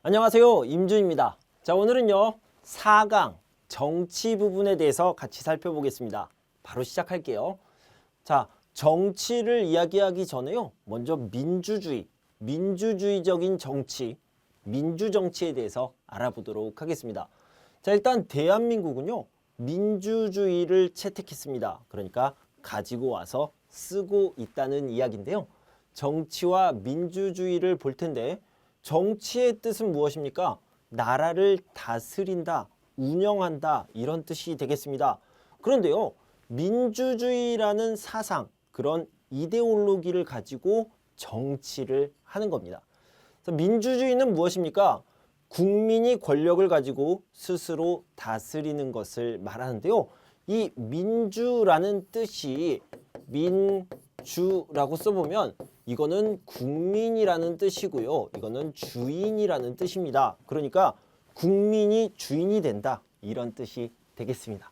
안녕하세요, 임준입니다. 자, 오늘은요 4강 정치 부분에 대해서 같이 살펴보겠습니다. 바로 시작할게요. 자, 정치를 이야기하기 전에요 먼저 민주주의적인 정치, 민주정치에 대해서 알아보도록 하겠습니다. 자, 일단 대한민국은요 민주주의를 채택했습니다. 그러니까 가지고 와서 쓰고 있다는 이야기인데요. 정치와 민주주의를 볼 텐데, 정치의 뜻은 무엇입니까? 나라를 다스린다, 운영한다, 이런 뜻이 되겠습니다. 그런데요, 민주주의라는 사상, 그런 이데올로기를 가지고 정치를 하는 겁니다. 그래서 민주주의는 무엇입니까? 국민이 권력을 가지고 스스로 다스리는 것을 말하는데요. 이 민주라는 뜻이 민주라고 써보면 이거는 국민이라는 뜻이고요. 이거는 주인이라는 뜻입니다. 그러니까 국민이 주인이 된다, 이런 뜻이 되겠습니다.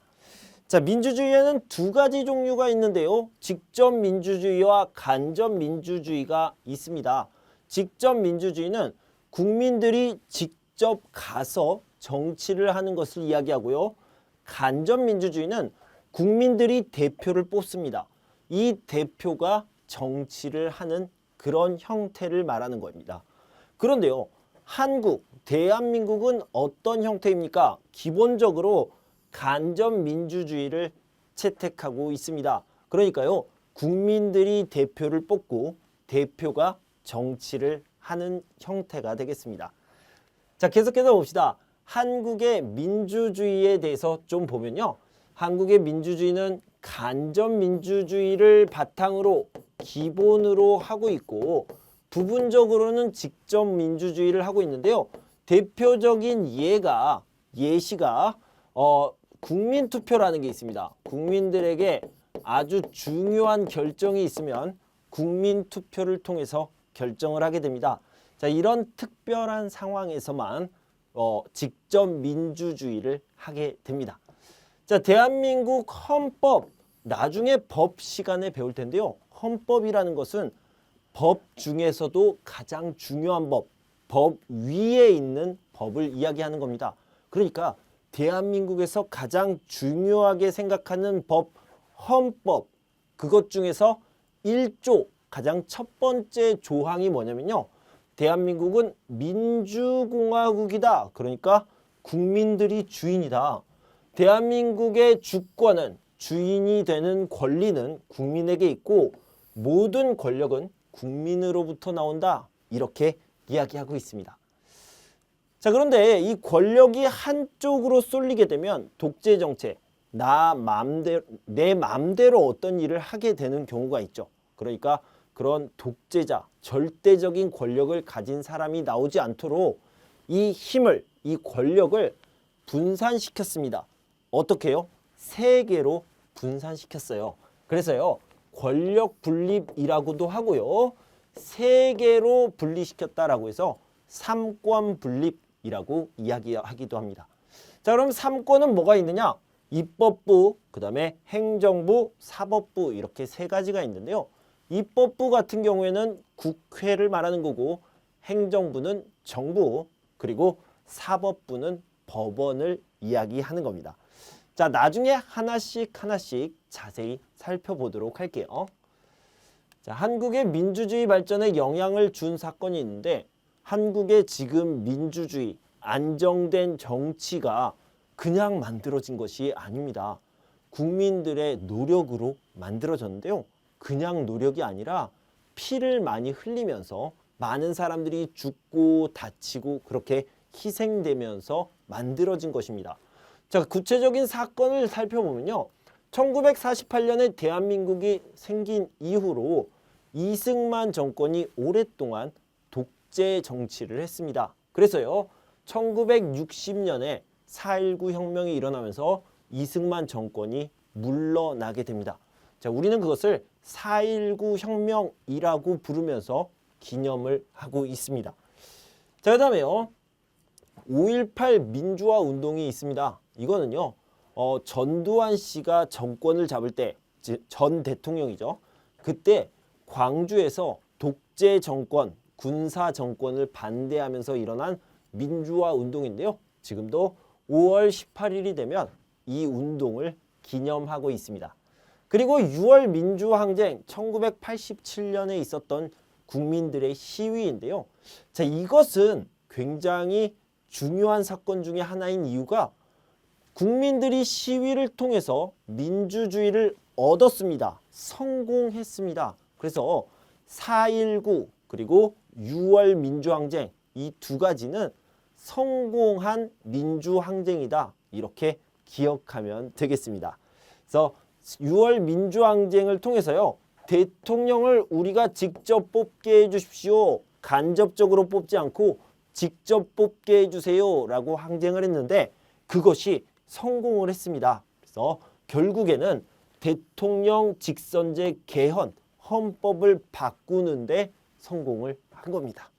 자, 민주주의에는 두 가지 종류가 있는데요. 직접 민주주의와 간접 민주주의가 있습니다. 직접 민주주의는 국민들이 직접 가서 정치를 하는 것을 이야기하고요. 간접 민주주의는 국민들이 대표를 뽑습니다. 이 대표가 정치를 하는 그런 형태를 말하는 겁니다. 그런데요, 대한민국은 어떤 형태입니까? 기본적으로 간접 민주주의를 채택하고 있습니다. 그러니까요, 국민들이 대표를 뽑고 대표가 정치를 하는 형태가 되겠습니다. 자, 계속해서 봅시다. 한국의 민주주의에 대해서 좀 보면요. 한국의 민주주의는 간접 민주주의를 바탕으로 기본으로 하고 있고, 부분적으로는 직접 민주주의를 하고 있는데요. 대표적인 예시가 국민투표라는 게 있습니다. 국민들에게 아주 중요한 결정이 있으면 국민투표를 통해서 결정을 하게 됩니다. 자, 이런 특별한 상황에서만 직접 민주주의를 하게 됩니다. 자, 대한민국 헌법, 나중에 법 시간에 배울 텐데요. 헌법이라는 것은 법 중에서도 가장 중요한 법 위에 있는 법을 이야기하는 겁니다. 그러니까 대한민국에서 가장 중요하게 생각하는 법, 헌법, 그것 중에서 1조, 가장 첫 번째 조항이 뭐냐면요. 대한민국은 민주공화국이다. 그러니까 국민들이 주인이다. 대한민국의 주권은, 주인이 되는 권리는 국민에게 있고 모든 권력은 국민으로부터 나온다, 이렇게 이야기하고 있습니다. 자, 그런데 이 권력이 한쪽으로 쏠리게 되면 독재 정책, 내 마음대로 어떤 일을 하게 되는 경우가 있죠. 그러니까 그런 독재자, 절대적인 권력을 가진 사람이 나오지 않도록 이 권력을 분산시켰습니다. 어떻게 해요? 3개로 분산시켰어요. 그래서요, 권력 분립이라고도 하고요, 3개로 분리시켰다라고 해서 삼권 분립이라고 이야기하기도 합니다. 자, 그럼 삼권은 뭐가 있느냐? 입법부, 그 다음에 행정부, 사법부, 이렇게 3가지가 있는데요. 입법부 같은 경우에는 국회를 말하는 거고, 행정부는 정부, 그리고 사법부는 법원을 이야기하는 겁니다. 자, 나중에 하나씩 자세히 살펴보도록 할게요. 자, 한국의 민주주의 발전에 영향을 준 사건이 있는데, 한국의 지금 민주주의, 안정된 정치가 그냥 만들어진 것이 아닙니다. 국민들의 노력으로 만들어졌는데요. 그냥 노력이 아니라 피를 많이 흘리면서 많은 사람들이 죽고 다치고 그렇게 희생되면서 만들어진 것입니다. 자, 구체적인 사건을 살펴보면요. 1948년에 대한민국이 생긴 이후로 이승만 정권이 오랫동안 독재 정치를 했습니다. 그래서요, 1960년에 4.19 혁명이 일어나면서 이승만 정권이 물러나게 됩니다. 자, 우리는 그것을 4.19 혁명이라고 부르면서 기념을 하고 있습니다. 자, 그 다음에요, 5.18 민주화 운동이 있습니다. 이거는요, 전두환 씨가 정권을 잡을 때, 전 대통령이죠. 그때 광주에서 독재 정권, 군사 정권을 반대하면서 일어난 민주화 운동인데요. 지금도 5월 18일이 되면 이 운동을 기념하고 있습니다. 그리고 6월 민주항쟁 1987년에 있었던 국민들의 시위인데요. 자, 이것은 굉장히 중요한 사건 중에 하나인 이유가 국민들이 시위를 통해서 민주주의를 얻었습니다. 성공했습니다. 그래서 4.19 그리고 6월 민주항쟁 이 두 가지는 성공한 민주항쟁이다. 이렇게 기억하면 되겠습니다. 그래서 6월 민주항쟁을 통해서요. 대통령을 우리가 직접 뽑게 해주십시오. 간접적으로 뽑지 않고 직접 뽑게 해주세요. 라고 항쟁을 했는데 그것이 성공을 했습니다. 그래서 결국에는 대통령 직선제 개헌, 헌법을 바꾸는데 성공을 한 겁니다.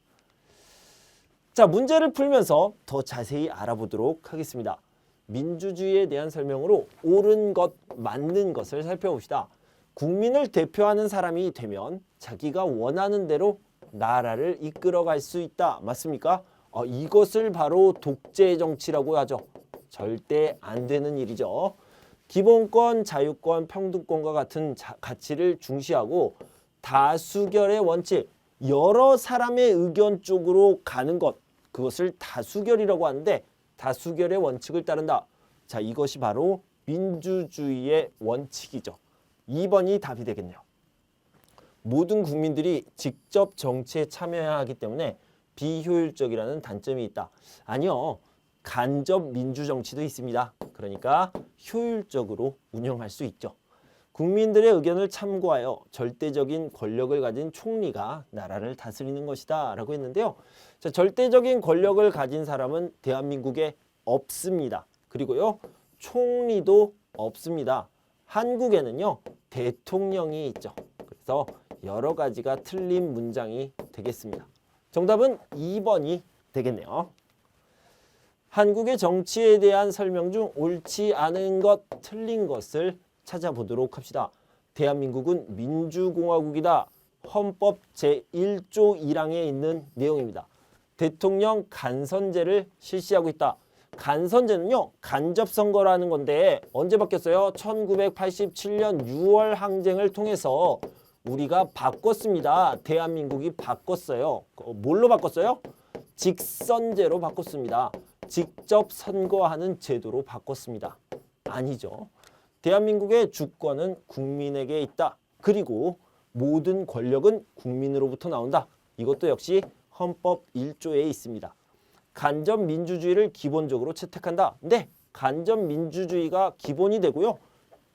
자, 문제를 풀면서 더 자세히 알아보도록 하겠습니다. 민주주의에 대한 설명으로 옳은 것, 맞는 것을 살펴봅시다. 국민을 대표하는 사람이 되면 자기가 원하는 대로 나라를 이끌어갈 수 있다. 맞습니까? 이것을 바로 독재 정치라고 하죠. 절대 안 되는 일이죠. 기본권, 자유권, 평등권과 같은 가치를 중시하고 다수결의 원칙, 여러 사람의 의견 쪽으로 가는 것, 그것을 다수결이라고 하는데 다수결의 원칙을 따른다. 자, 이것이 바로 민주주의의 원칙이죠. 2번이 답이 되겠네요. 모든 국민들이 직접 정치에 참여해야 하기 때문에 비효율적이라는 단점이 있다. 아니요. 간접 민주정치도 있습니다. 그러니까 효율적으로 운영할 수 있죠. 국민들의 의견을 참고하여 절대적인 권력을 가진 총리가 나라를 다스리는 것이다 라고 했는데요. 자, 절대적인 권력을 가진 사람은 대한민국에 없습니다. 그리고요. 총리도 없습니다. 한국에는요. 대통령이 있죠. 그래서 여러 가지가 틀린 문장이 되겠습니다. 정답은 2번이 되겠네요. 한국의 정치에 대한 설명 중 옳지 않은 것, 틀린 것을 찾아보도록 합시다. 대한민국은 민주공화국이다. 헌법 제1조 1항에 있는 내용입니다. 대통령 간선제를 실시하고 있다. 간선제는요. 간접선거라는 건데 언제 바뀌었어요? 1987년 6월 항쟁을 통해서 우리가 바꿨습니다. 대한민국이 바꿨어요. 뭘로 바꿨어요? 직선제로 바꿨습니다. 직접 선거하는 제도로 바꿨습니다. 아니죠. 대한민국의 주권은 국민에게 있다. 그리고 모든 권력은 국민으로부터 나온다. 이것도 역시 헌법 1조에 있습니다. 간접 민주주의를 기본적으로 채택한다. 네, 간접 민주주의가 기본이 되고요.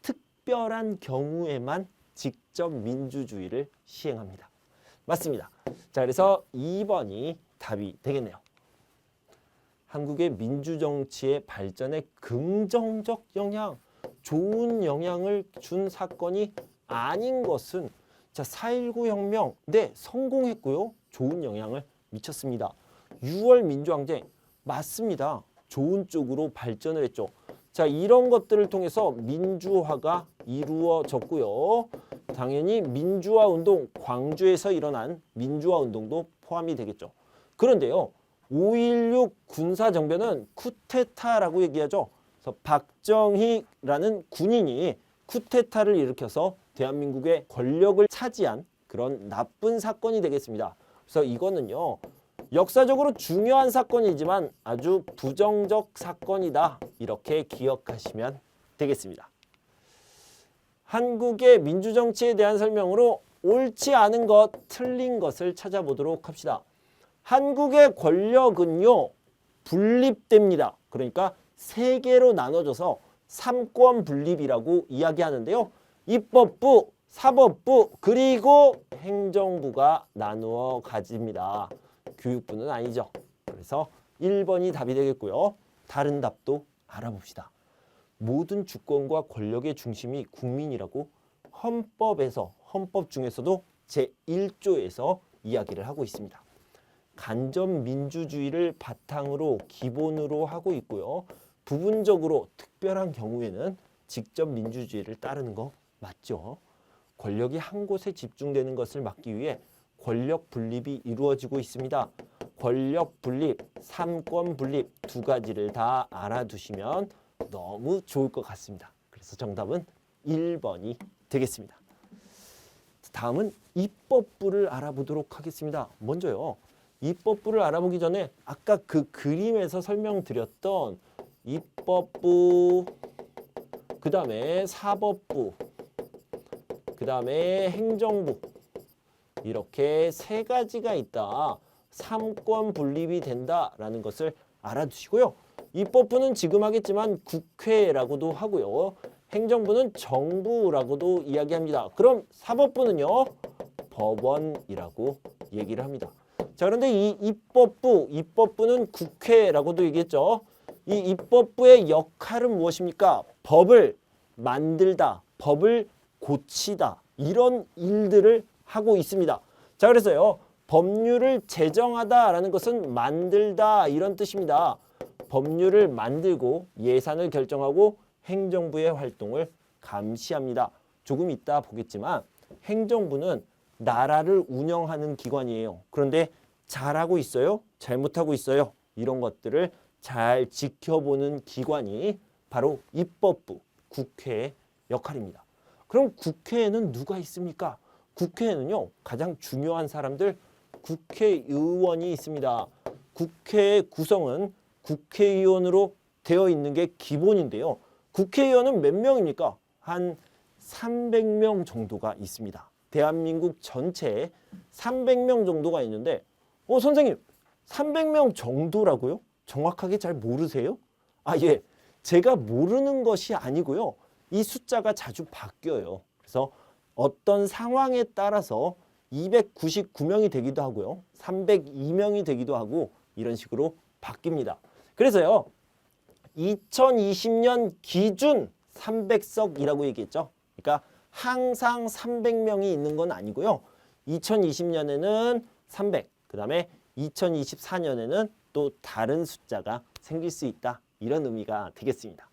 특별한 경우에만 직접 민주주의를 시행합니다. 맞습니다. 자, 그래서 2번이 답이 되겠네요. 한국의 민주정치의 발전에 긍정적 영향, 좋은 영향을 준 사건이 아닌 것은 자, 4.19 혁명, 네, 성공했고요. 좋은 영향을 미쳤습니다. 6월 민주항쟁, 맞습니다. 좋은 쪽으로 발전을 했죠. 자, 이런 것들을 통해서 민주화가 이루어졌고요. 당연히 민주화 운동, 광주에서 일어난 민주화 운동도 포함이 되겠죠. 그런데요. 5.16 군사정변은 쿠데타라고 얘기하죠. 그래서 박정희라는 군인이 쿠데타를 일으켜서 대한민국의 권력을 차지한 그런 나쁜 사건이 되겠습니다. 그래서 이거는요. 역사적으로 중요한 사건이지만 아주 부정적 사건이다. 이렇게 기억하시면 되겠습니다. 한국의 민주정치에 대한 설명으로 옳지 않은 것, 틀린 것을 찾아보도록 합시다. 한국의 권력은요. 분립됩니다. 그러니까 세 개로 나눠져서 삼권 분립이라고 이야기하는데요. 입법부, 사법부, 그리고 행정부가 나누어 가집니다. 교육부는 아니죠. 그래서 1번이 답이 되겠고요. 다른 답도 알아봅시다. 모든 주권과 권력의 중심이 국민이라고 헌법 중에서도 제1조에서 이야기를 하고 있습니다. 간접 민주주의를 바탕으로 기본으로 하고 있고요. 부분적으로 특별한 경우에는 직접 민주주의를 따르는 거 맞죠? 권력이 한 곳에 집중되는 것을 막기 위해 권력 분립이 이루어지고 있습니다. 권력 분립, 삼권 분립 두 가지를 다 알아두시면 너무 좋을 것 같습니다. 그래서 정답은 1번이 되겠습니다. 다음은 입법부를 알아보도록 하겠습니다. 먼저요. 입법부를 알아보기 전에 아까 그 그림에서 설명드렸던 입법부, 그 다음에 사법부, 그 다음에 행정부, 이렇게 세 가지가 있다. 삼권 분립이 된다라는 것을 알아두시고요. 입법부는 지금 하겠지만 국회라고도 하고요. 행정부는 정부라고도 이야기합니다. 그럼 사법부는요, 법원이라고 얘기를 합니다. 자, 그런데 이 입법부는 국회라고도 얘기했죠. 이 입법부의 역할은 무엇입니까? 법을 만들다, 법을 고치다, 이런 일들을 하고 있습니다. 자, 그래서요, 법률을 제정하다라는 것은 만들다, 이런 뜻입니다. 법률을 만들고 예산을 결정하고 행정부의 활동을 감시합니다. 조금 이따 보겠지만 행정부는 나라를 운영하는 기관이에요. 그런데 잘하고 있어요? 잘못하고 있어요? 이런 것들을 잘 지켜보는 기관이 바로 입법부, 국회의 역할입니다. 그럼 국회에는 누가 있습니까? 국회에는요, 가장 중요한 사람들, 국회의원이 있습니다. 국회의 구성은 국회의원으로 되어 있는 게 기본인데요. 국회의원은 몇 명입니까? 한 300명 정도가 있습니다. 대한민국 전체에 300명 정도가 있는데 선생님, 300명 정도라고요? 정확하게 잘 모르세요? 예. 제가 모르는 것이 아니고요. 이 숫자가 자주 바뀌어요. 그래서 어떤 상황에 따라서 299명이 되기도 하고요. 302명이 되기도 하고 이런 식으로 바뀝니다. 그래서요. 2020년 기준 300석이라고 얘기했죠. 그러니까 항상 300명이 있는 건 아니고요. 2020년에는 300, 그 다음에 2024년에는 또 다른 숫자가 생길 수 있다. 이런 의미가 되겠습니다.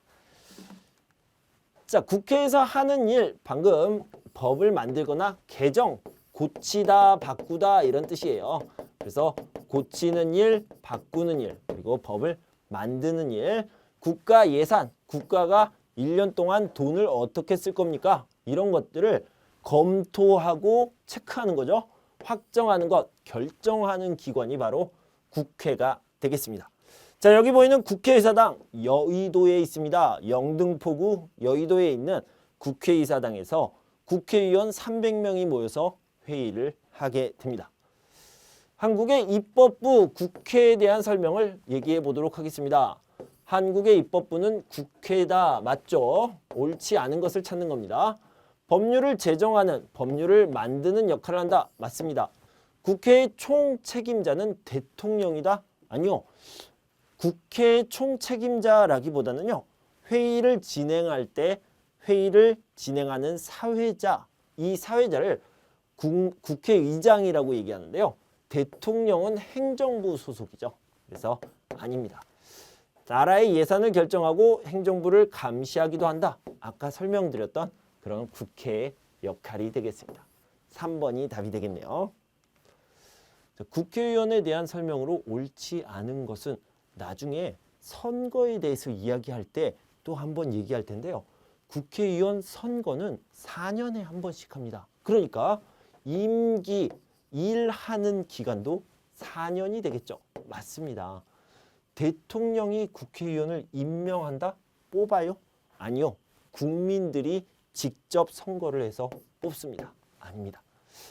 자, 국회에서 하는 일, 방금 법을 만들거나 개정, 고치다, 바꾸다 이런 뜻이에요. 그래서 고치는 일, 바꾸는 일, 그리고 법을 만드는 일, 국가 예산, 국가가 1년 동안 돈을 어떻게 쓸 겁니까? 이런 것들을 검토하고 체크하는 거죠. 확정하는 것, 결정하는 기관이 바로 국회가 되겠습니다. 자, 여기 보이는 국회의사당 여의도에 있습니다. 영등포구 여의도에 있는 국회의사당에서 국회의원 300명이 모여서 회의를 하게 됩니다. 한국의 입법부 국회에 대한 설명을 얘기해 보도록 하겠습니다. 한국의 입법부는 국회다. 맞죠? 옳지 않은 것을 찾는 겁니다. 법률을 제정하는, 법률을 만드는 역할을 한다. 맞습니다. 국회의 총책임자는 대통령이다. 아니요. 국회의 총책임자라기보다는요. 회의를 진행할 때 회의를 진행하는 사회자, 이 사회자를 국회의장이라고 얘기하는데요. 대통령은 행정부 소속이죠. 그래서 아닙니다. 나라의 예산을 결정하고 행정부를 감시하기도 한다. 아까 설명드렸던 그런 국회의 역할이 되겠습니다. 3번이 답이 되겠네요. 국회의원에 대한 설명으로 옳지 않은 것은 나중에 선거에 대해서 이야기할 때 또 한 번 얘기할 텐데요. 국회의원 선거는 4년에 한 번씩 합니다. 그러니까 임기, 일하는 기간도 4년이 되겠죠. 맞습니다. 대통령이 국회의원을 임명한다? 뽑아요? 아니요. 국민들이 직접 선거를 해서 뽑습니다. 아닙니다.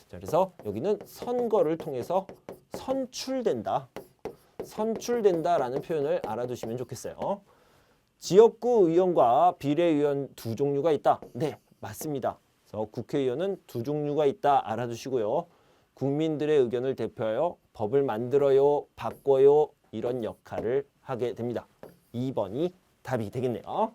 자, 그래서 여기는 선거를 통해서 선출된다. 선출된다라는 표현을 알아두시면 좋겠어요. 지역구 의원과 비례의원 두 종류가 있다. 네, 맞습니다. 그래서 국회의원은 두 종류가 있다. 알아두시고요. 국민들의 의견을 대표하여 법을 만들어요, 바꿔요, 이런 역할을 하게 됩니다. 2번이 답이 되겠네요.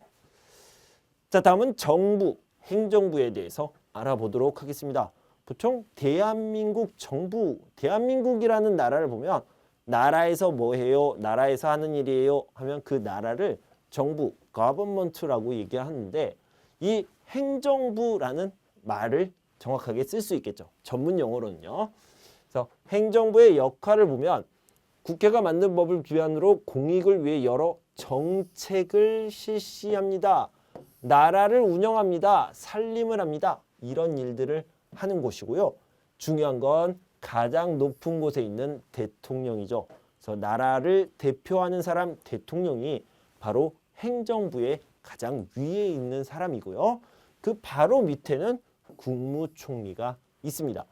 자, 다음은 정부, 행정부에 대해서 알아보도록 하겠습니다. 보통 대한민국 정부, 대한민국이라는 나라를 보면 나라에서 뭐 해요? 나라에서 하는 일이에요? 하면 그 나라를 정부, government라고 얘기하는데 이 행정부라는 말을 정확하게 쓸 수 있겠죠. 전문 용어로는요. 그래서 행정부의 역할을 보면 국회가 만든 법을 기반으로 공익을 위해 여러 정책을 실시합니다. 나라를 운영합니다. 살림을 합니다. 이런 일들을 하는 곳이고요. 중요한 건 가장 높은 곳에 있는 대통령이죠. 그래서 나라를 대표하는 사람 대통령이 바로 행정부의 가장 위에 있는 사람이고요. 그 바로 밑에는 국무총리가 있습니다.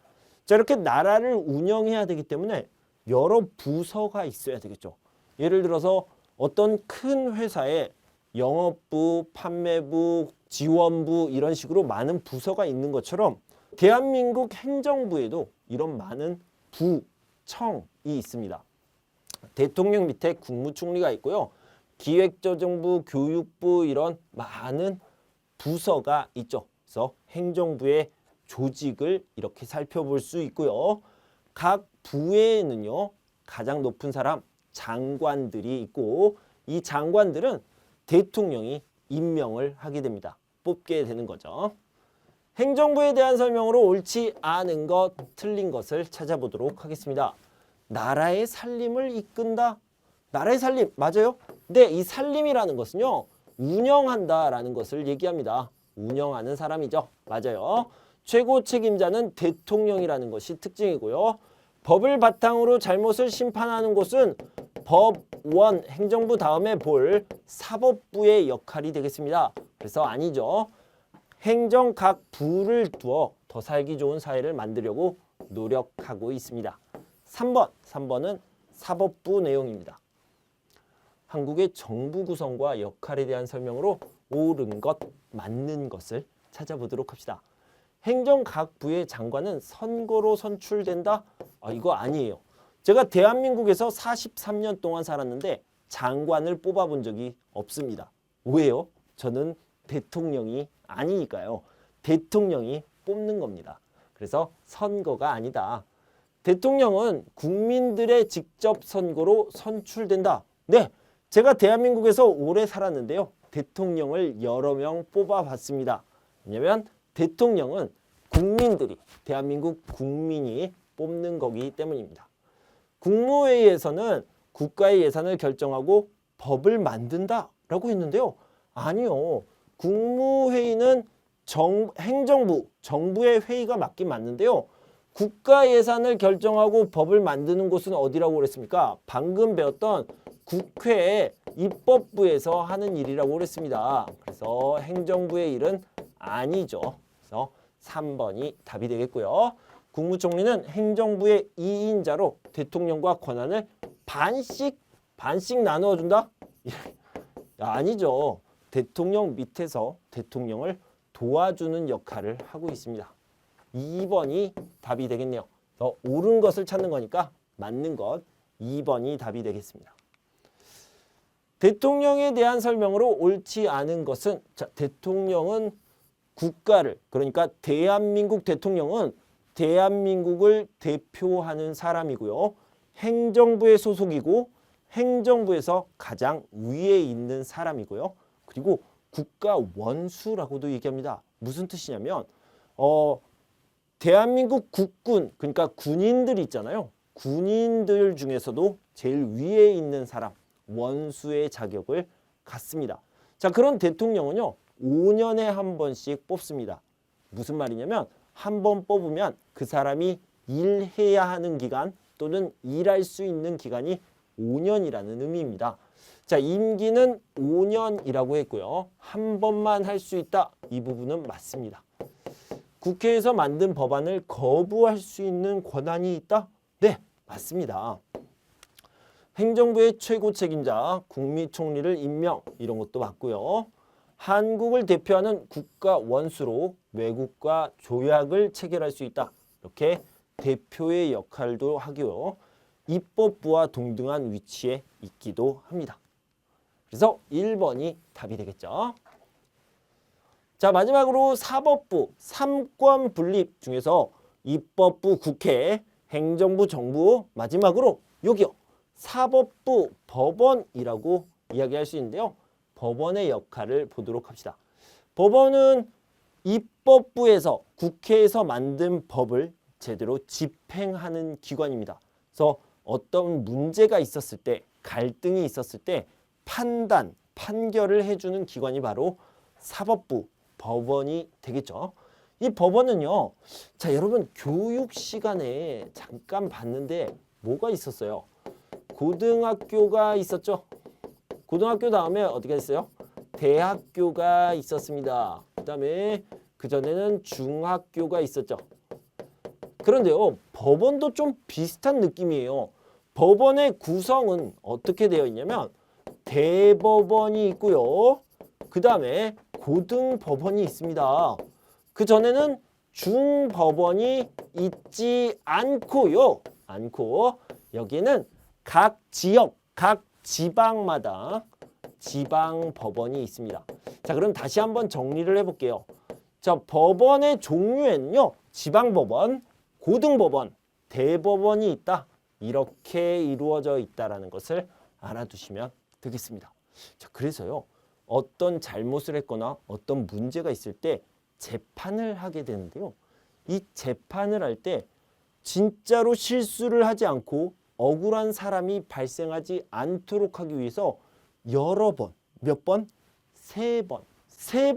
자, 이렇게 나라를 운영해야 되기 때문에 여러 부서가 있어야 되겠죠. 예를 들어서 어떤 큰 회사에 영업부, 판매부, 지원부 이런 식으로 많은 부서가 있는 것처럼 대한민국 행정부에도 이런 많은 부, 청이 있습니다. 대통령 밑에 국무총리가 있고요. 기획조정부, 교육부 이런 많은 부서가 있죠. 그래서 행정부의 조직을 이렇게 살펴볼 수 있고요. 각 부에는요. 가장 높은 사람 장관들이 있고 이 장관들은 대통령이 임명을 하게 됩니다. 뽑게 되는 거죠. 행정부에 대한 설명으로 옳지 않은 것, 틀린 것을 찾아보도록 하겠습니다. 나라의 살림을 이끈다. 나라의 살림 맞아요? 네, 이 살림이라는 것은요. 운영한다라는 것을 얘기합니다. 운영하는 사람이죠. 맞아요. 최고 책임자는 대통령이라는 것이 특징이고요. 법을 바탕으로 잘못을 심판하는 곳은 법원, 행정부 다음에 볼 사법부의 역할이 되겠습니다. 그래서 아니죠. 행정 각 부를 두어 더 살기 좋은 사회를 만들려고 노력하고 있습니다. 3번은 사법부 내용입니다. 한국의 정부 구성과 역할에 대한 설명으로 옳은 것, 맞는 것을 찾아보도록 합시다. 행정 각 부의 장관은 선거로 선출된다? 이거 아니에요. 제가 대한민국에서 43년 동안 살았는데 장관을 뽑아본 적이 없습니다. 왜요? 저는 대통령이 아니니까요. 대통령이 뽑는 겁니다. 그래서 선거가 아니다. 대통령은 국민들의 직접 선거로 선출된다. 네, 제가 대한민국에서 오래 살았는데요. 대통령을 여러 명 뽑아봤습니다. 왜냐하면 대통령은 국민들이, 대한민국 국민이 뽑는 거기 때문입니다. 국무회의에서는 국가의 예산을 결정하고 법을 만든다라고 했는데요. 아니요. 국무회의는 행정부, 정부의 회의가 맞긴 맞는데요. 국가 예산을 결정하고 법을 만드는 곳은 어디라고 그랬습니까? 방금 배웠던 국회 입법부에서 하는 일이라고 그랬습니다. 그래서 행정부의 일은 아니죠. 그래서 3번이 답이 되겠고요. 국무총리는 행정부의 2인자로 대통령과 권한을 반씩 나누어 준다? 아니죠. 대통령 밑에서 대통령을 도와주는 역할을 하고 있습니다. 2번이 답이 되겠네요. 더 옳은 것을 찾는 거니까 맞는 것 2번이 답이 되겠습니다. 대통령에 대한 설명으로 옳지 않은 것은 대통령은 국가를 그러니까 대한민국 대통령은 대한민국을 대표하는 사람이고요. 행정부의 소속이고 행정부에서 가장 위에 있는 사람이고요. 그리고 국가 원수라고도 얘기합니다. 무슨 뜻이냐면 대한민국 국군 그러니까 군인들 있잖아요. 군인들 중에서도 제일 위에 있는 사람 원수의 자격을 갖습니다. 자, 그런 대통령은요. 5년에 한 번씩 뽑습니다. 무슨 말이냐면 한 번 뽑으면 그 사람이 일해야 하는 기간 또는 일할 수 있는 기간이 5년이라는 의미입니다. 자, 임기는 5년이라고 했고요. 한 번만 할 수 있다. 이 부분은 맞습니다. 국회에서 만든 법안을 거부할 수 있는 권한이 있다? 네, 맞습니다. 행정부의 최고 책임자 국무총리를 임명 이런 것도 맞고요. 한국을 대표하는 국가 원수로 외국과 조약을 체결할 수 있다. 이렇게 대표의 역할도 하고요. 입법부와 동등한 위치에 있기도 합니다. 그래서 1번이 답이 되겠죠. 자, 마지막으로 사법부, 삼권 분립 중에서 입법부, 국회, 행정부, 정부, 마지막으로 여기요. 사법부, 법원이라고 이야기할 수 있는데요. 법원의 역할을 보도록 합시다. 법원은 입법부에서 국회에서 만든 법을 제대로 집행하는 기관입니다. 그래서 어떤 문제가 있었을 때, 갈등이 있었을 때 판결을 해주는 기관이 바로 사법부, 법원이 되겠죠. 이 법원은요, 자, 여러분 교육 시간에 잠깐 봤는데 뭐가 있었어요? 고등학교가 있었죠. 고등학교 다음에 어디가 있어요? 대학교가 있었습니다. 그다음에 그전에는 중학교가 있었죠. 그런데요, 법원도 좀 비슷한 느낌이에요. 법원의 구성은 어떻게 되어 있냐면 대법원이 있고요. 그 다음에 고등법원이 있습니다. 그 전에는 중법원이 있지 않고요. 여기는 각 지역, 각 지방마다 지방법원이 있습니다. 자, 그럼 다시 한번 정리를 해볼게요. 자, 법원의 종류에는요, 지방법원, 고등법원, 대법원이 있다. 이렇게 이루어져 있다라는 것을 알아두시면 되겠습니다. 자, 그래서요, 어떤 잘못을 했거나 어떤 문제가 있을 때 재판을 하게 되는데요. 이 재판을 할 때 진짜로 실수를 하지 않고 억울한 사람이 발생하지 않도록 하기 위해서 여러 번, 몇 번? 세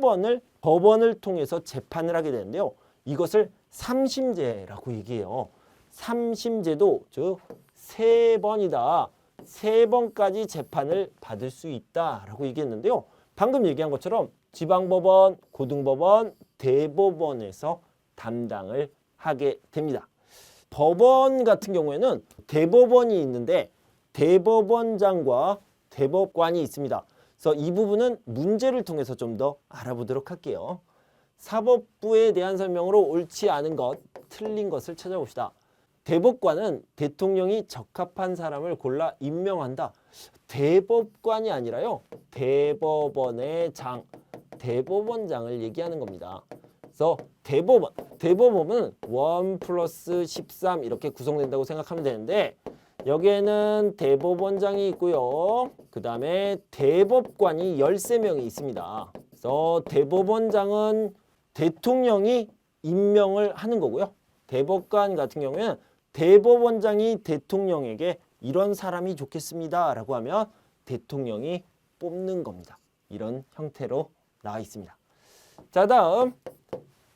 번을 법원을 통해서 재판을 하게 되는데요. 이것을 삼심제라고 얘기해요. 삼심제도 즉 세 번이다. 세 번까지 재판을 받을 수 있다라고 얘기했는데요. 방금 얘기한 것처럼 지방법원, 고등법원, 대법원에서 담당을 하게 됩니다. 법원 같은 경우에는 대법원이 있는데 대법원장과 대법관이 있습니다. 그래서 이 부분은 문제를 통해서 좀 더 알아보도록 할게요. 사법부에 대한 설명으로 옳지 않은 것, 틀린 것을 찾아봅시다. 대법관은 대통령이 적합한 사람을 골라 임명한다. 대법관이 아니라요. 대법원의 장, 대법원장을 얘기하는 겁니다. 그래서 대법원은 1 플러스 13 이렇게 구성된다고 생각하면 되는데 여기에는 대법원장이 있고요. 그 다음에 대법관이 13명이 있습니다. 그래서 대법원장은 대통령이 임명을 하는 거고요. 대법관 같은 경우에는 대법원장이 대통령에게 이런 사람이 좋겠습니다 라고 하면 대통령이 뽑는 겁니다. 이런 형태로 나와 있습니다. 자, 다음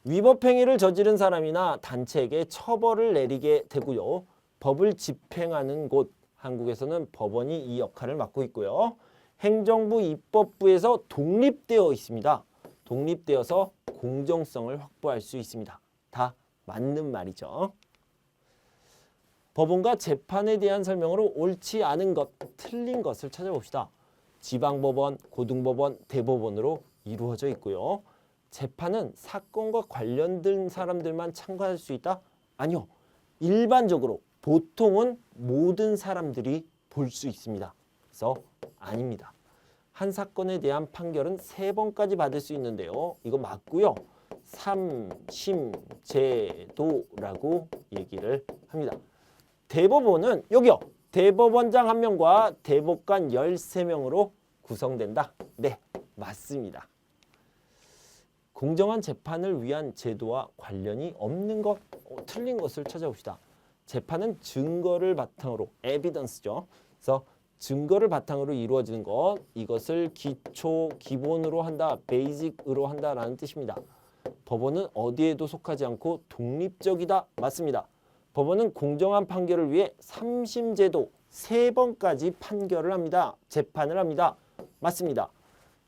위법행위를 저지른 사람이나 단체에게 처벌을 내리게 되고요. 법을 집행하는 곳, 한국에서는 법원이 이 역할을 맡고 있고요. 행정부, 입법부에서 독립되어 있습니다. 독립되어서 공정성을 확보할 수 있습니다. 다 맞는 말이죠. 법원과 재판에 대한 설명으로 옳지 않은 것, 틀린 것을 찾아봅시다. 지방법원, 고등법원, 대법원으로 이루어져 있고요. 재판은 사건과 관련된 사람들만 참가할 수 있다? 아니요. 일반적으로 보통은 모든 사람들이 볼 수 있습니다. 그래서 아닙니다. 한 사건에 대한 판결은 3번까지 받을 수 있는데요. 이거 맞고요. 삼심제도라고 얘기를 합니다. 대법원은 여기요. 대법원장 1명과 대법관 13명으로 구성된다. 네, 맞습니다. 공정한 재판을 위한 제도와 관련이 없는 것, 틀린 것을 찾아봅시다. 재판은 증거를 바탕으로, 에비던스죠. 그래서 증거를 바탕으로 이루어지는 것, 이것을 기본으로 한다, 베이직으로 한다라는 뜻입니다. 법원은 어디에도 속하지 않고 독립적이다. 맞습니다. 법원은 공정한 판결을 위해 삼심제도 3번까지 판결을 합니다. 재판을 합니다. 맞습니다.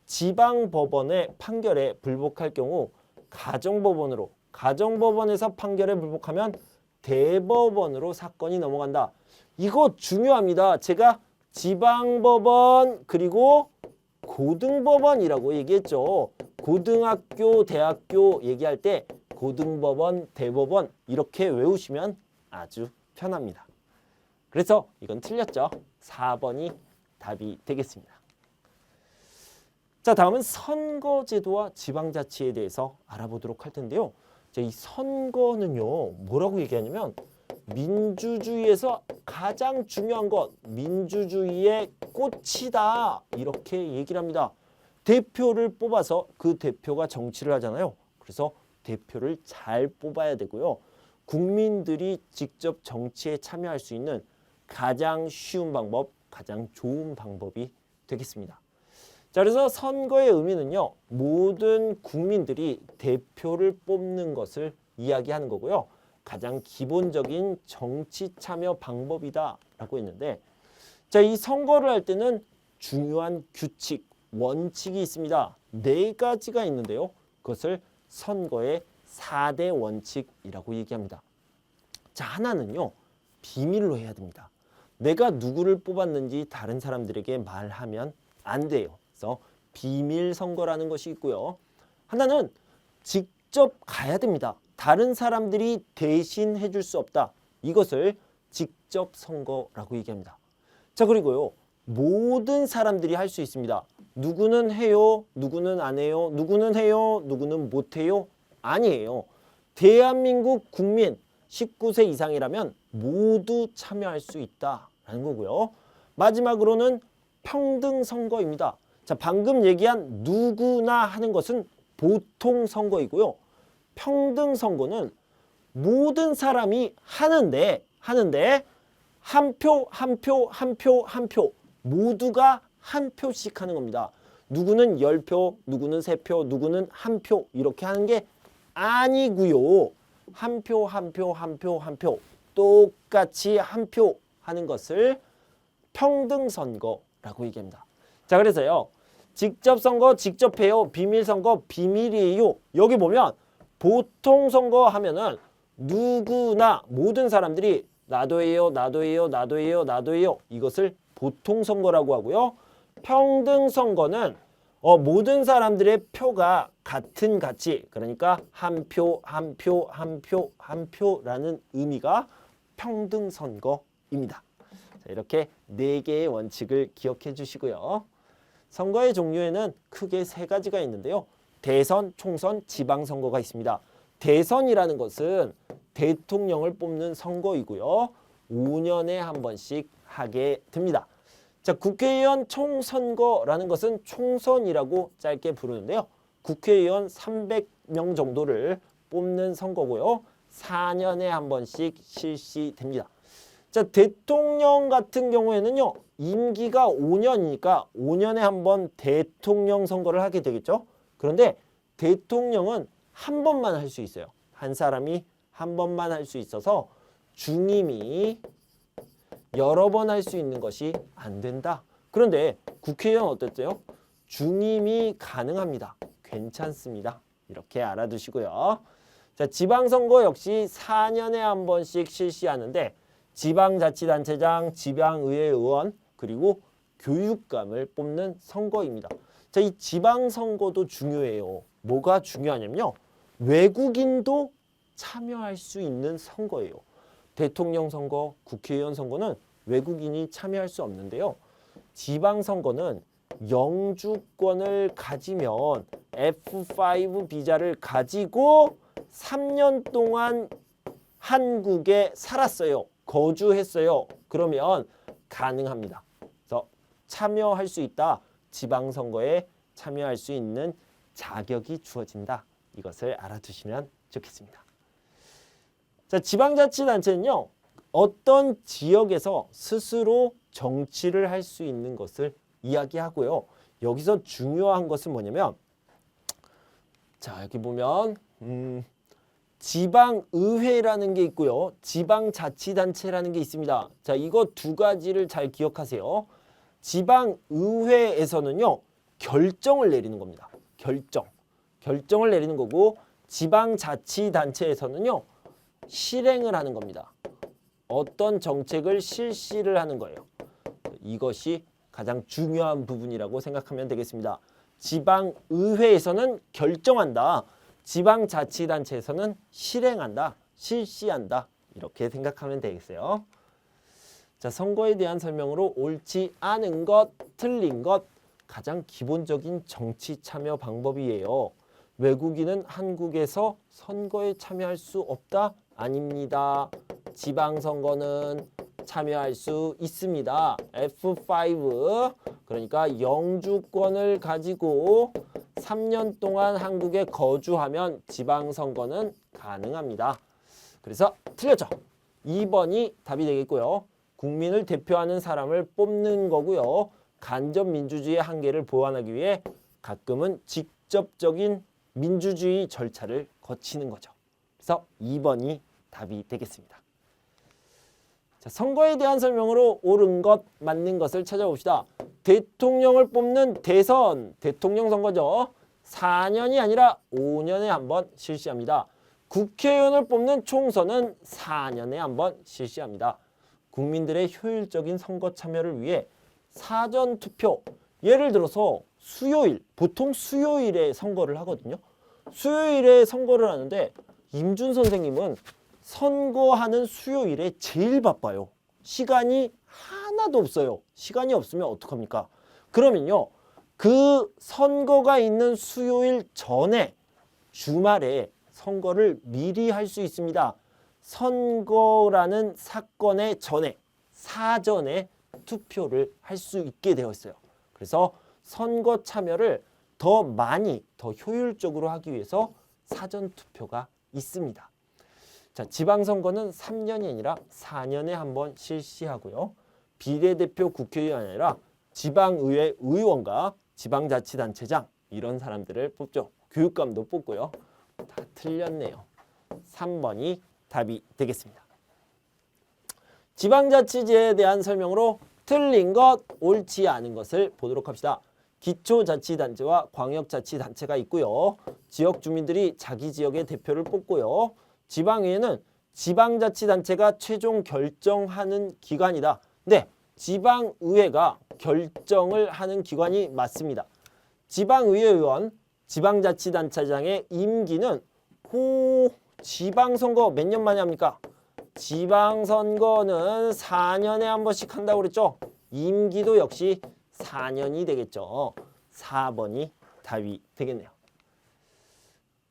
지방법원의 판결에 불복할 경우 가정법원에서 판결에 불복하면 대법원으로 사건이 넘어간다. 이거 중요합니다. 제가 지방법원 그리고 고등법원이라고 얘기했죠. 고등학교, 대학교 얘기할 때 고등법원, 대법원 이렇게 외우시면 아주 편합니다. 그래서 이건 틀렸죠. 4번이 답이 되겠습니다. 자, 다음은 선거제도와 지방자치에 대해서 알아보도록 할 텐데요. 자, 이 선거는요, 뭐라고 얘기하냐면 민주주의에서 가장 중요한 것, 민주주의의 꽃이다. 이렇게 얘기를 합니다. 대표를 뽑아서 그 대표가 정치를 하잖아요. 그래서 대표를 잘 뽑아야 되고요. 국민들이 직접 정치에 참여할 수 있는 가장 쉬운 방법, 가장 좋은 방법이 되겠습니다. 자, 그래서 선거의 의미는요, 모든 국민들이 대표를 뽑는 것을 이야기하는 거고요. 가장 기본적인 정치 참여 방법이다라고 했는데, 자, 이 선거를 할 때는 중요한 규칙, 원칙이 있습니다. 4가지가 있는데요. 그것을 선거의 4대 원칙이라고 얘기합니다. 자, 하나는요, 비밀로 해야 됩니다. 내가 누구를 뽑았는지 다른 사람들에게 말하면 안 돼요. 그래서 비밀 선거라는 것이 있고요. 하나는 직접 가야 됩니다. 다른 사람들이 대신 해줄 수 없다. 이것을 직접 선거라고 얘기합니다. 자, 그리고요, 모든 사람들이 할 수 있습니다. 누구는 해요, 누구는 안 해요, 누구는 해요, 누구는 못 해요? 아니에요. 대한민국 국민 19세 이상이라면 모두 참여할 수 있다라는 거고요. 마지막으로는 평등 선거입니다. 자, 방금 얘기한 누구나 하는 것은 보통 선거이고요. 평등 선거는 모든 사람이 하는데 한 표, 한 표, 한 표, 한 표 모두가 한 표씩 하는 겁니다. 누구는 10표, 누구는 3표, 누구는 한 표 이렇게 하는 게 아니고요. 한 표, 한 표, 한 표, 한 표 똑같이 한 표 하는 것을 평등 선거라고 얘기합니다. 자, 그래서요. 직접 선거 직접 해요. 비밀 선거 비밀이에요. 여기 보면 보통 선거 하면은 누구나 모든 사람들이 나도 해요, 나도 해요, 나도 해요, 나도 해요. 이것을 보통 선거라고 하고요. 평등 선거는 모든 사람들의 표가 같은 가치, 그러니까 한 표, 한 표, 한 표, 한 표라는 의미가 평등 선거입니다. 자, 이렇게 4개의 원칙을 기억해 주시고요. 선거의 종류에는 크게 3가지가 있는데요. 대선, 총선, 지방선거가 있습니다. 대선이라는 것은 대통령을 뽑는 선거이고요. 5년에 한 번씩 하게 됩니다. 자, 국회의원 총선거라는 것은 총선이라고 짧게 부르는데요. 국회의원 300명 정도를 뽑는 선거고요. 4년에 한 번씩 실시됩니다. 자, 대통령 같은 경우에는요. 임기가 5년이니까 5년에 한 번 대통령 선거를 하게 되겠죠. 그런데 대통령은 한 번만 할 수 있어요. 한 사람이 한 번만 할 수 있어서 중임이 여러 번 할 수 있는 것이 안 된다. 그런데 국회의원 어땠어요? 중임이 가능합니다. 괜찮습니다. 이렇게 알아두시고요. 자, 지방선거 역시 4년에 한 번씩 실시하는데 지방자치단체장, 지방의회 의원, 그리고 교육감을 뽑는 선거입니다. 자, 이 지방선거도 중요해요. 뭐가 중요하냐면요. 외국인도 참여할 수 있는 선거예요. 대통령 선거, 국회의원 선거는 외국인이 참여할 수 없는데요. 지방선거는 영주권을 가지면 F5 비자를 가지고 3년 동안 한국에 살았어요. 거주했어요. 그러면 가능합니다. 그래서 참여할 수 있다. 지방선거에 참여할 수 있는 자격이 주어진다. 이것을 알아두시면 좋겠습니다. 자, 지방자치단체는요. 어떤 지역에서 스스로 정치를 할 수 있는 것을 이야기하고요. 여기서 중요한 것은 뭐냐면 자, 여기 보면 지방의회라는 게 있고요. 지방자치단체라는 게 있습니다. 자, 이거 2가지를 잘 기억하세요. 지방의회에서는요. 결정을 내리는 겁니다. 결정을 내리는 거고 지방자치단체에서는요. 실행을 하는 겁니다. 어떤 정책을 실시를 하는 거예요. 이것이 가장 중요한 부분이라고 생각하면 되겠습니다. 지방의회에서는 결정한다. 지방자치단체에서는 실행한다. 실시한다. 이렇게 생각하면 되겠어요. 자, 선거에 대한 설명으로 옳지 않은 것, 틀린 것, 가장 기본적인 정치 참여 방법이에요. 외국인은 한국에서 선거에 참여할 수 없다? 아닙니다. 지방선거는 참여할 수 있습니다. F5 그러니까 영주권을 가지고 3년 동안 한국에 거주하면 지방선거는 가능합니다. 그래서 틀렸죠. 2번이 답이 되겠고요. 국민을 대표하는 사람을 뽑는 거고요. 간접 민주주의의 한계를 보완하기 위해 가끔은 직접적인 민주주의 절차를 거치는 거죠. 그래서 2번이 답이 되겠습니다. 자, 선거에 대한 설명으로 옳은 것, 맞는 것을 찾아봅시다. 대통령을 뽑는 대선, 대통령 선거죠. 4년이 아니라 5년에 한 번 실시합니다. 국회의원을 뽑는 총선은 4년에 한 번 실시합니다. 국민들의 효율적인 선거 참여를 위해 사전투표, 예를 들어서 수요일, 보통 수요일에 선거를 하거든요. 수요일에 선거를 하는데 임준 선생님은 선거하는 수요일에 제일 바빠요. 시간이 하나도 없어요. 시간이 없으면 어떡합니까? 그러면요, 그 선거가 있는 수요일 전에 주말에 선거를 미리 할 수 있습니다. 선거라는 사건의 전에, 사전에 투표를 할 수 있게 되어 있어요. 그래서 선거 참여를 더 많이, 더 효율적으로 하기 위해서 사전투표가 있습니다. 자, 지방선거는 3년이 아니라 4년에 한 번 실시하고요. 비례대표 국회의원이 아니라 지방의회 의원과 지방자치단체장 이런 사람들을 뽑죠. 교육감도 뽑고요. 다 틀렸네요. 3번이 답이 되겠습니다. 지방자치제에 대한 설명으로 틀린 것, 옳지 않은 것을 보도록 합시다. 기초자치단체와 광역자치단체가 있고요. 지역 주민들이 자기 지역의 대표를 뽑고요. 지방의회는 지방자치단체가 최종 결정하는 기관이다. 네, 지방의회가 결정을 하는 기관이 맞습니다. 지방의회 의원, 지방자치단체장의 임기는 지방선거 몇 년 만에 합니까? 지방선거는 4년에 한 번씩 한다고 그랬죠? 임기도 역시 4년이 되겠죠. 4번이 답이 되겠네요.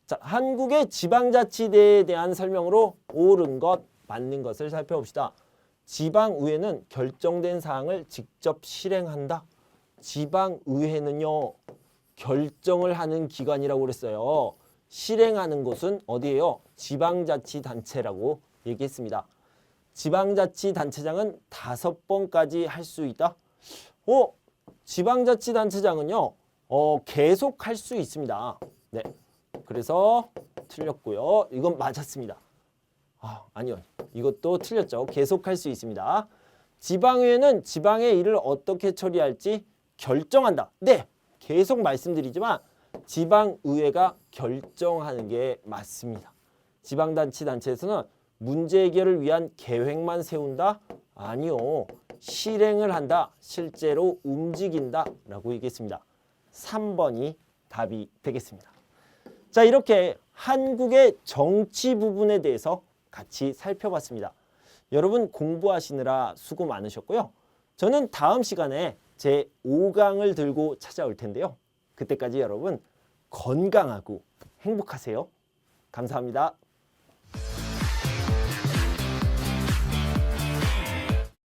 자, 한국의 지방자치제에 대한 설명으로 옳은 것, 맞는 것을 살펴봅시다. 지방의회는 결정된 사항을 직접 실행한다. 지방의회는요, 결정을 하는 기관이라고 그랬어요. 실행하는 곳은 어디예요? 지방자치단체라고 얘기했습니다. 지방자치단체장은 5번까지 할 수 있다. 지방자치단체장은요, 계속 할 수 있습니다. 네, 그래서 틀렸고요. 이건 맞았습니다. 아니요, 이것도 틀렸죠. 계속 할 수 있습니다. 지방의회는 지방의 일을 어떻게 처리할지 결정한다. 네, 계속 말씀드리지만 지방의회가 결정하는 게 맞습니다. 지방자치단체에서는 문제 해결을 위한 계획만 세운다? 아니요. 실행을 한다. 실제로 움직인다. 라고 얘기했습니다. 3번이 답이 되겠습니다. 자, 이렇게 한국의 정치 부분에 대해서 같이 살펴봤습니다. 여러분 공부하시느라 수고 많으셨고요. 저는 다음 시간에 제 5강을 들고 찾아올 텐데요. 그때까지 여러분 건강하고 행복하세요. 감사합니다.